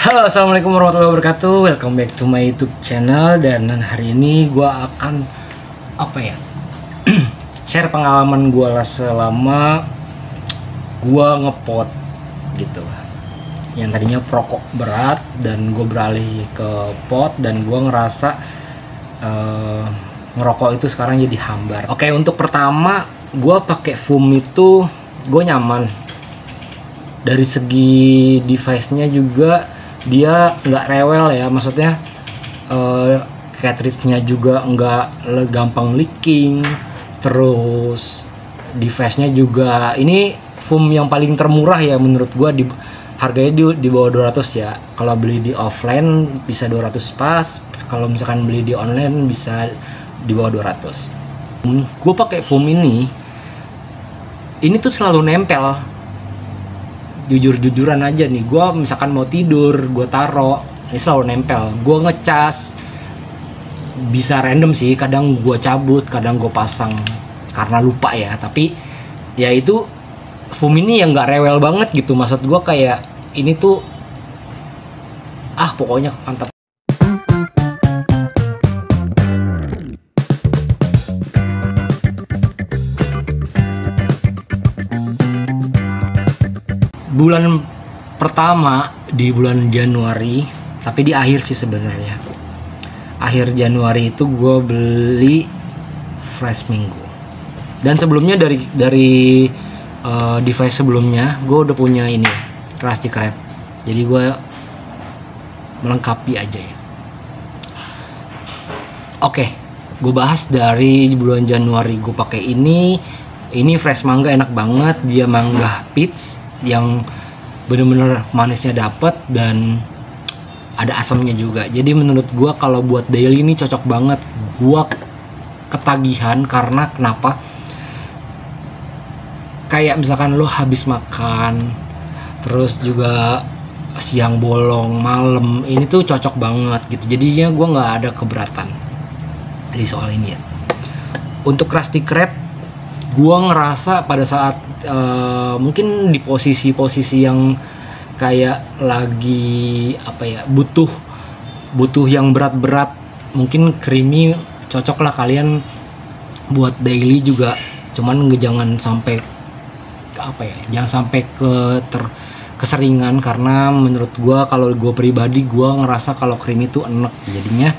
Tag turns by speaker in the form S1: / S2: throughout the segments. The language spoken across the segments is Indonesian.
S1: Halo, assalamualaikum warahmatullahi wabarakatuh. Welcome back to my YouTube channel. Dan hari ini gue akan share pengalaman gue lah selama gue ngepot gitu. Yang tadinya perokok berat dan gue beralih ke pot dan gue ngerasa ngerokok itu sekarang jadi hambar. Oke, untuk pertama gue pakai foam itu gue nyaman. Dari segi device-nya juga dia nggak rewel ya, maksudnya cartridge-nya juga nggak gampang leaking, terus device-nya juga ini foam yang paling termurah ya menurut gua, harganya di bawah 200 ya. Kalau beli di offline bisa 200 pas, kalau misalkan beli di online bisa di bawah 200. Gua pakai foam ini tuh selalu nempel. Jujur-jujuran aja nih, gue misalkan mau tidur, gue taro, ini selalu nempel. Gue ngecas, bisa random sih, kadang gue cabut, kadang gue pasang karena lupa ya. Tapi ya itu foam ini yang nggak rewel banget gitu. Maksud gue kayak ini tuh, pokoknya mantap. Bulan pertama di bulan Januari, tapi di akhir sih sebenarnya. Akhir Januari itu gue beli Fresh Minggu. Dan sebelumnya dari device sebelumnya gue udah punya ini Krusty Krab. Jadi gue melengkapi aja ya. Oke, gue bahas dari bulan Januari gue pakai ini. Ini fresh mangga, enak banget. Dia mangga peach yang bener-bener manisnya dapet dan ada asamnya juga. Jadi menurut gua kalau buat daily ini cocok banget. Gua ketagihan karena kenapa? Kayak misalkan lo habis makan, terus juga siang bolong, malam, ini tuh cocok banget gitu. Jadinya gua nggak ada keberatan di soal ini ya. Untuk Krusty Krab, gua ngerasa pada saat mungkin di posisi-posisi yang kayak lagi butuh yang berat-berat, mungkin creamy cocok lah kalian buat daily juga. Cuman jangan sampai keseringan, karena menurut gua, kalau gua pribadi, gua ngerasa kalau creamy itu enek. Jadinya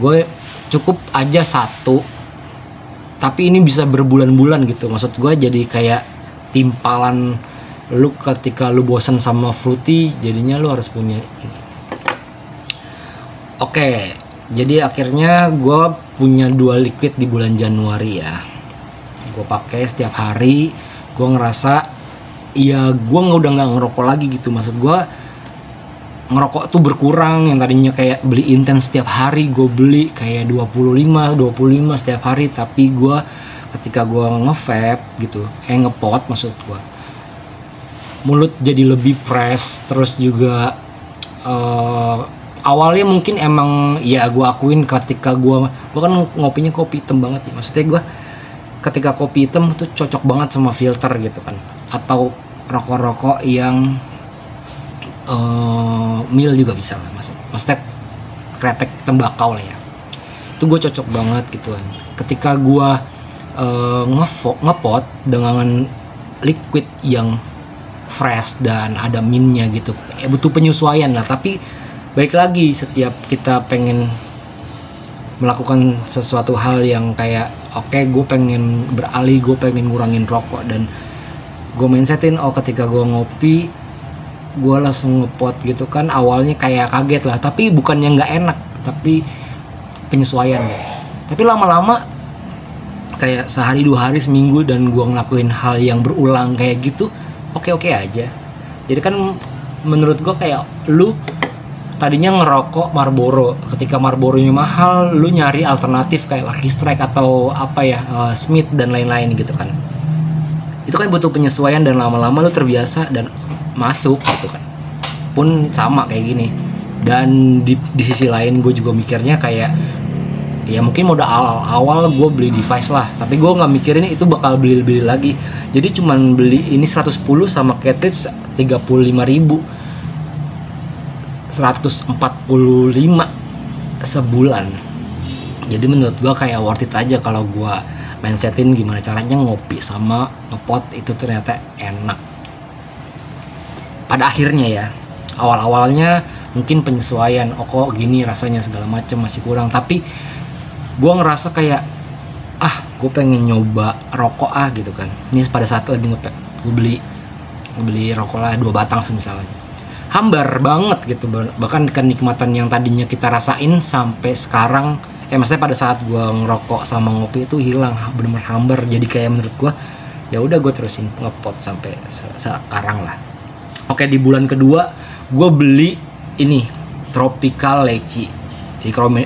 S1: gue cukup aja satu, tapi ini bisa berbulan-bulan gitu. Maksud gue jadi kayak timpalan lu ketika lu bosan sama fruity, jadinya lu harus punya ini. Oke, jadi akhirnya gue punya 2 liquid di bulan Januari ya. Gue pakai setiap hari. Gue ngerasa ya gue udah nggak ngerokok lagi gitu. Maksud gue ngerokok tuh berkurang. Yang tadinya kayak beli intens setiap hari, gue beli kayak 25 setiap hari. Tapi gue ketika gue nge-vape gitu, ngepot maksud gue, mulut jadi lebih fresh. Terus juga awalnya mungkin emang ya gue akuin ketika gue kan ngopinya kopi hitam banget ya. Maksudnya gue ketika kopi hitam tuh cocok banget sama filter gitu kan, atau rokok-rokok yang mil juga bisa lah, maksudnya kretek tembakau lah ya. Itu gue cocok banget gitu kan. Ketika gue ngepot dengan liquid yang fresh dan ada mintnya gitu, butuh penyesuaian lah. Tapi baik lagi, setiap kita pengen melakukan sesuatu hal yang kayak gue pengen beralih, gue pengen ngurangin rokok, dan gue mindsetin ketika gue ngopi gue langsung ngepot gitu kan. Awalnya kayak kaget lah, tapi bukannya nggak enak, tapi penyesuaian ya. Tapi lama-lama kayak sehari, 2 hari, seminggu, dan gue ngelakuin hal yang berulang kayak gitu, oke aja. Jadi kan menurut gue kayak lu tadinya ngerokok Marlboro, ketika Marlboro-nya mahal, lu nyari alternatif kayak Lucky Strike atau Smith dan lain-lain gitu kan. Itu kan butuh penyesuaian, dan lama-lama lu terbiasa dan masuk gitu kan. Pun sama kayak gini. Dan di sisi lain gue juga mikirnya kayak ya mungkin modal awal gue beli device lah, tapi gue nggak mikirin itu bakal beli lagi. Jadi cuman beli ini 110 sama cartridge 35.000. 145 sebulan. Jadi menurut gua kayak worth it aja kalau gua mindsetin gimana caranya ngopi sama ngepot itu ternyata enak. Pada akhirnya ya, awal-awalnya mungkin penyesuaian, oh kok gini rasanya segala macam masih kurang, tapi gue ngerasa kayak gue pengen nyoba rokok gitu kan. Ini pada saat lagi ngepet, gue beli rokok lah 2 batang misalnya, hambar banget gitu, bahkan kenikmatan yang tadinya kita rasain sampai sekarang, maksudnya pada saat gue ngerokok sama ngopi itu hilang, bener-bener hambar. Jadi kayak menurut gue ya udah gue terusin ngepot sampai sekarang lah. Oke, di bulan kedua gue beli ini tropical leci,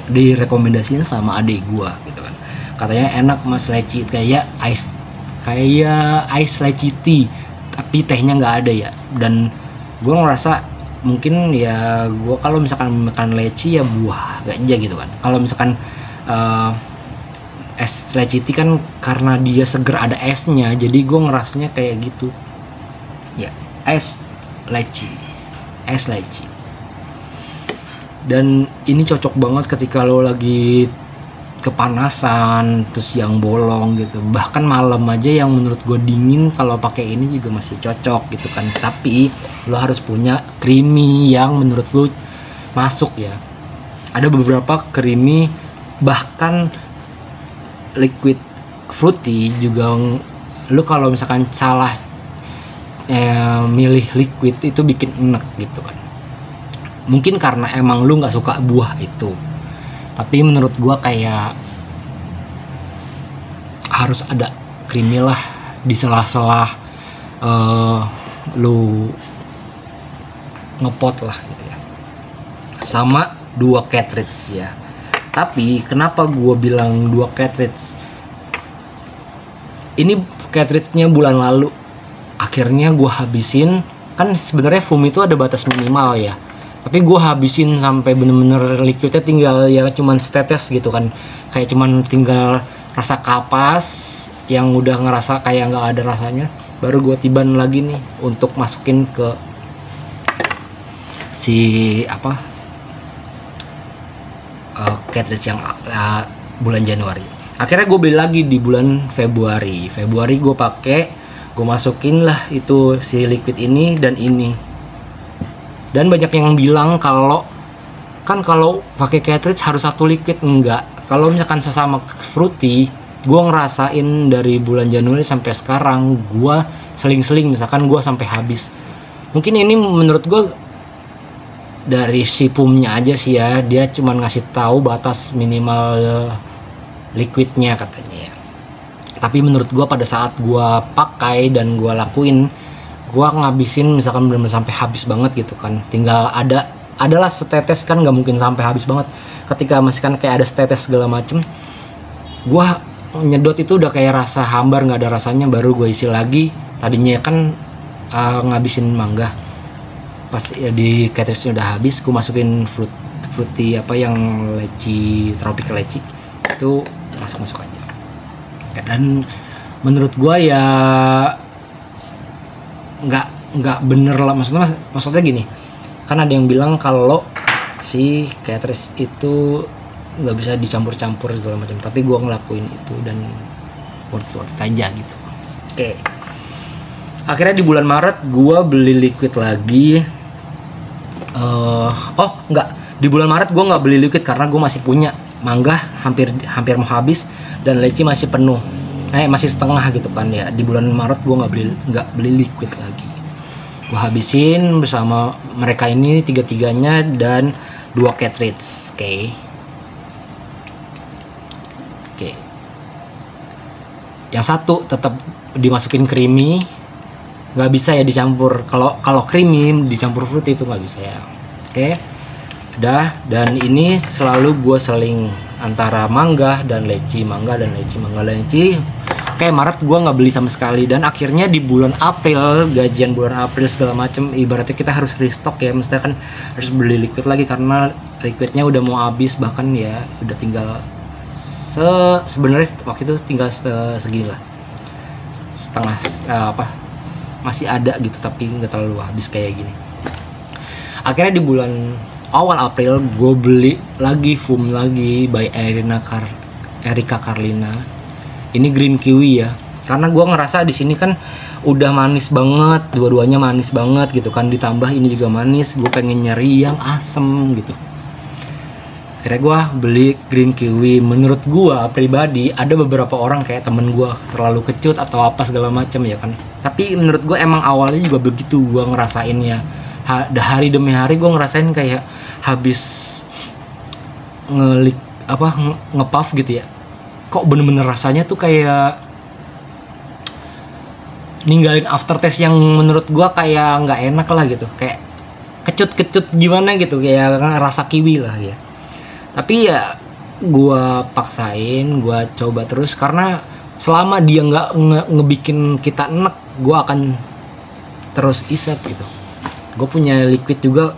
S1: direkomendasiin sama adik gue gitu kan, katanya enak mas leci, kayak ice leci tea, tapi tehnya nggak ada ya. Dan gue ngerasa mungkin ya gue kalau misalkan makan leci ya buah aja gitu kan. Kalau misalkan es leci tea kan karena dia seger ada esnya, jadi gue ngerasanya kayak gitu ya, es leci. Dan ini cocok banget ketika lo lagi kepanasan terus yang bolong gitu, bahkan malam aja yang menurut gue dingin, kalau pakai ini juga masih cocok gitu kan. Tapi lo harus punya creamy yang menurut lo masuk ya. Ada beberapa creamy, bahkan liquid fruity juga lo kalau misalkan salah milih liquid itu bikin enek gitu kan. Mungkin karena emang lu nggak suka buah itu, tapi menurut gua kayak harus ada creamy lah di sela-sela lu ngepot lah gitu ya. Sama 2 cartridge ya. Tapi kenapa gua bilang 2 cartridge? Ini cartridge-nya bulan lalu akhirnya gue habisin. Kan sebenarnya foam itu ada batas minimal ya, tapi gue habisin sampai bener-bener liquidnya tinggal ya cuman setetes gitu kan, kayak cuman tinggal rasa kapas yang udah ngerasa kayak nggak ada rasanya. Baru gue tiban lagi nih untuk masukin ke si cartridge yang bulan Januari. Akhirnya gue beli lagi di bulan Februari gue pakai, gue masukin lah itu si liquid ini dan ini. Dan banyak yang bilang kalau pakai cartridge harus 1 liquid. Enggak, kalau misalkan sesama fruity, gue ngerasain dari bulan Januari sampai sekarang gue seling-seling, misalkan gue sampai habis. Mungkin ini menurut gue dari si pumnya aja sih ya, dia cuman ngasih tahu batas minimal liquidnya katanya ya. Tapi menurut gue pada saat gue pakai dan gue lakuin, gue ngabisin misalkan benar-benar sampai habis banget gitu kan. Tinggal adalah setetes kan, nggak mungkin sampai habis banget. Ketika masih kan kayak ada setetes segala macem, gue nyedot itu udah kayak rasa hambar, nggak ada rasanya. Baru gue isi lagi. Tadinya kan ngabisin mangga, pas ya di cartridge udah habis, gue masukin fruity yang leci, tropical leci itu masuk aja. Dan menurut gua ya nggak bener lah, maksudnya gini, kan ada yang bilang kalau si cartridge itu nggak bisa dicampur-campur segala macam, tapi gua ngelakuin itu dan worth it aja gitu. Oke. Akhirnya di bulan Maret gua beli liquid lagi. Di bulan Maret gua nggak beli liquid karena gua masih punya mangga hampir mau habis dan leci masih penuh, masih setengah gitu kan ya. Di bulan Maret gue nggak beli liquid lagi, gue habisin bersama mereka ini 3-3-nya dan 2 cartridge. Oke. Yang satu tetap dimasukin creamy, nggak bisa ya dicampur. Kalau creamy dicampur fruity itu nggak bisa ya. Oke. Udah, dan ini selalu gue seling antara mangga dan leci. Oke, Maret gue nggak beli sama sekali. Dan akhirnya di bulan April, gajian bulan April segala macem, ibaratnya kita harus restock ya, mestinya kan harus beli liquid lagi karena liquidnya udah mau habis. Bahkan ya udah tinggal sebenarnya waktu itu tinggal segini lah, setengah masih ada gitu, tapi nggak terlalu habis kayak gini. Akhirnya di bulan awal April gue beli lagi Fum lagi by Erika Carlina. Ini green kiwi ya, karena gue ngerasa di sini kan udah manis banget, dua-duanya manis banget gitu kan, ditambah ini juga manis, gue pengen nyari yang asem gitu. Akhirnya gue beli green kiwi. Menurut gue pribadi, ada beberapa orang kayak temen gue terlalu kecut atau apa segala macam ya kan, tapi menurut gue emang awalnya juga begitu gue ngerasainnya. Hari demi hari gue ngerasain kayak habis ngepuff gitu ya, kok bener-bener rasanya tuh kayak ninggalin aftertaste yang menurut gue kayak nggak enak lah gitu, kayak kecut gimana gitu, kayak rasa kiwi lah ya. Tapi ya gue paksain, gue coba terus, karena selama dia nggak ngebikin kita enek, gue akan terus isep gitu. Gue punya liquid juga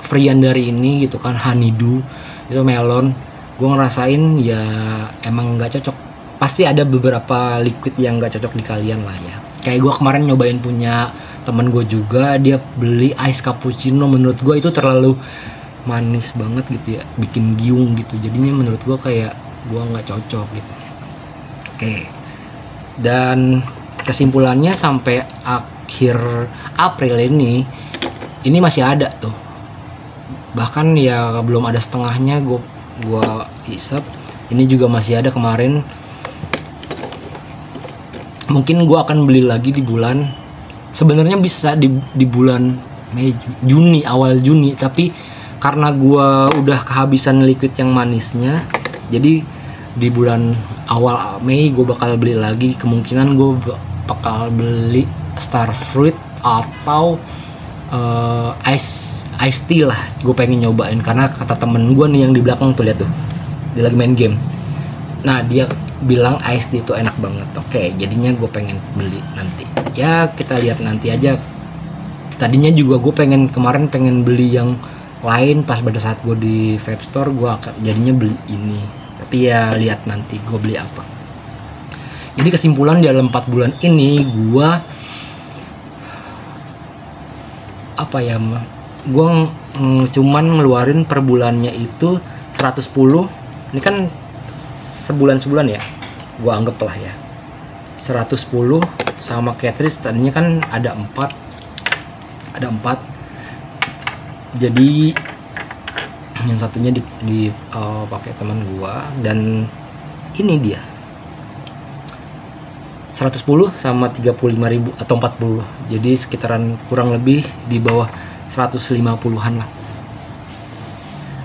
S1: Frian dari ini gitu kan, honeydew itu melon. Gue ngerasain ya emang nggak cocok. Pasti ada beberapa liquid yang nggak cocok di kalian lah ya. Kayak gue kemarin nyobain punya temen gue juga, dia beli ice cappuccino. Menurut gue itu terlalu manis banget gitu ya, bikin giung gitu. Jadinya menurut gue kayak gue nggak cocok gitu. Oke. Dan kesimpulannya sampai akhir April ini masih ada tuh. Bahkan ya belum ada setengahnya gua isep. Ini juga masih ada kemarin. Mungkin gua akan beli lagi di bulan, sebenarnya bisa di bulan Mei, Juni, awal Juni, tapi karena gua udah kehabisan liquid yang manisnya, jadi di bulan awal Mei gua bakal beli lagi. Kemungkinan gua bakal beli Starfruit atau ice tea lah. Gue pengen nyobain karena kata temen gue nih yang di belakang tuh, lihat tuh, dia lagi main game. Nah dia bilang ice tea itu enak banget. Oke, jadinya gue pengen beli nanti. Ya kita lihat nanti aja. Tadinya juga gue kemarin pengen beli yang lain, pas pada saat gue di vape store gue jadinya beli ini. Tapi ya lihat nanti gue beli apa. Jadi kesimpulan dalam 4 bulan ini gue gue cuman ngeluarin per bulannya itu 110. Ini kan sebulan ya, gue anggap lah ya 110. Sama cartridge tadinya kan ada 4, jadi yang satunya pakai teman gue, dan ini dia 110 sama 35.000 atau 40, jadi sekitaran kurang lebih di bawah 150-an lah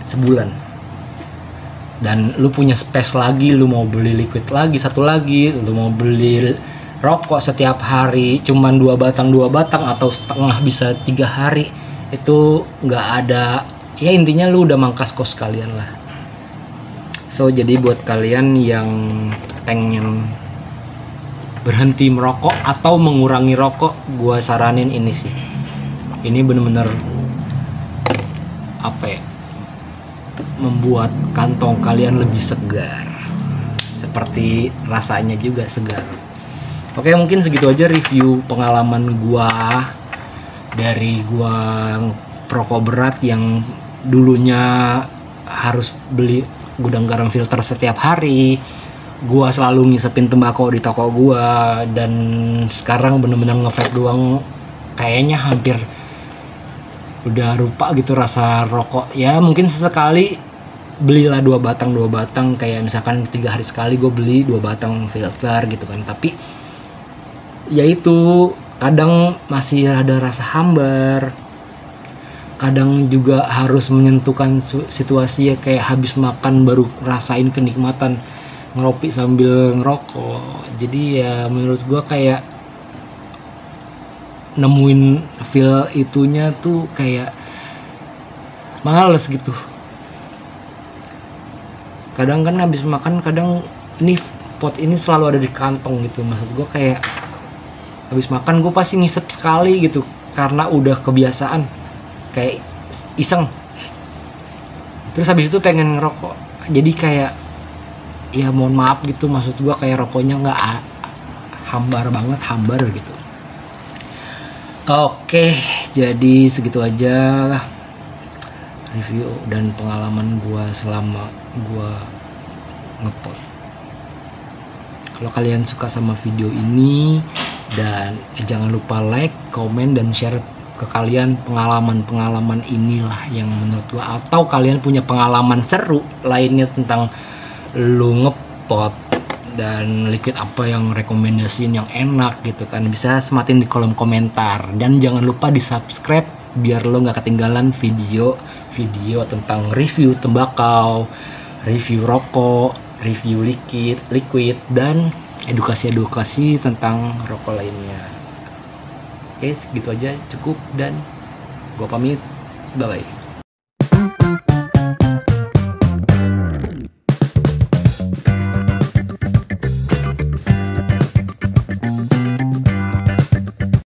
S1: sebulan. Dan lu punya space lagi, lu mau beli liquid lagi satu lagi, lu mau beli rokok setiap hari cuman 2 batang atau setengah bisa 3 hari, itu nggak ada ya, intinya lu udah mangkas kos kalian lah. So jadi buat kalian yang pengen berhenti merokok atau mengurangi rokok, gua saranin ini sih. Ini bener-bener membuat kantong kalian lebih segar, seperti rasanya juga segar. Oke, mungkin segitu aja review pengalaman gua dari gua perokok berat yang dulunya harus beli gudang garam filter setiap hari. Gua selalu ngisepin tembakau di toko gua, dan sekarang bener-bener nge-vape doang, kayaknya hampir udah rupa gitu rasa rokok. Ya mungkin sesekali belilah 2 batang, kayak misalkan 3 hari sekali gue beli 2 batang filter gitu kan. Tapi ya itu kadang masih ada rasa hambar, kadang juga harus menyentuhkan situasi ya, kayak habis makan baru rasain kenikmatan ngeropi sambil ngerokok. Jadi ya menurut gua kayak nemuin feel itunya tuh kayak males gitu. Kadang kan habis makan, kadang ini pot ini selalu ada di kantong gitu. Maksud gua kayak habis makan gua pasti ngisep sekali gitu, karena udah kebiasaan, kayak iseng. Terus habis itu pengen ngerokok, jadi kayak ya mohon maaf gitu, maksud gua kayak rokoknya nggak hambar gitu. Oke, jadi segitu aja review dan pengalaman gua selama gua ngepot. Kalau kalian suka sama video ini, dan jangan lupa like, komen, dan share ke kalian pengalaman inilah yang menurut gua, atau kalian punya pengalaman seru lainnya tentang lu ngepot dan liquid apa yang rekomendasiin yang enak gitu kan, bisa sematin di kolom komentar. Dan jangan lupa di subscribe biar lo nggak ketinggalan video tentang review tembakau, review rokok, review liquid dan edukasi tentang rokok lainnya. Oke, segitu aja cukup dan gua pamit, bye bye.